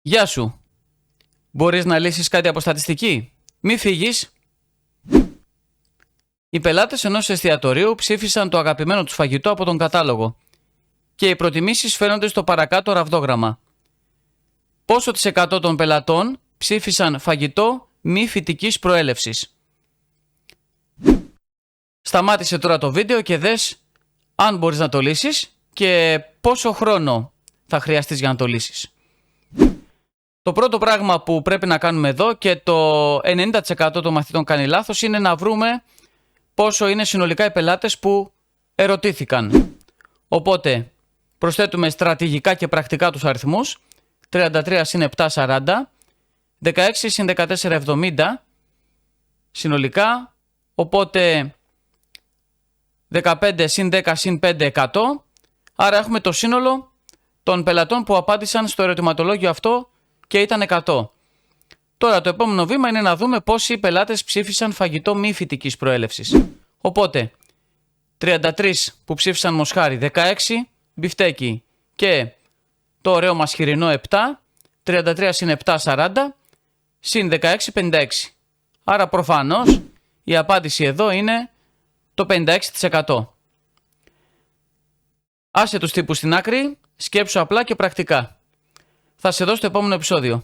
Γεια σου. Μπορείς να λύσεις κάτι από στατιστική? Μη φύγεις. Οι πελάτες ενός εστιατορίου ψήφισαν το αγαπημένο τους φαγητό από τον κατάλογο και οι προτιμήσεις φαίνονται στο παρακάτω ραβδόγραμμα. Πόσο της 100 των πελατών ψήφισαν φαγητό μη φυτικής προέλευσης? Σταμάτησε τώρα το βίντεο και δες αν μπορείς να το λύσεις και πόσο χρόνο θα χρειαστείς για να το λύσεις. Το πρώτο πράγμα που πρέπει να κάνουμε εδώ, και το 90% των μαθητών κάνει λάθος, είναι να βρούμε πόσο είναι συνολικά οι πελάτες που ερωτήθηκαν. Οπότε προσθέτουμε στρατηγικά και πρακτικά τους αριθμούς. 33 συν 7 40, 16 συν 14 70 συνολικά, οπότε 15 συν 10 συν 5 100, άρα έχουμε το σύνολο των πελατών που απάντησαν στο ερωτηματολόγιο αυτό και ήταν 100. Τώρα το επόμενο βήμα είναι να δούμε πόσοι πελάτες ψήφισαν φαγητό μη φυτικής προέλευσης. Οπότε 33 που ψήφισαν μοσχάρι, 16 μπιφτέκι και το ωραίο μας χοιρινό 7, 33 συν 7 40, συν 16 56. Άρα προφανώς η απάντηση εδώ είναι το 56%. Άσε τους τύπους στην άκρη, σκέψου απλά και πρακτικά. Θα σε δω στο επόμενο επεισόδιο.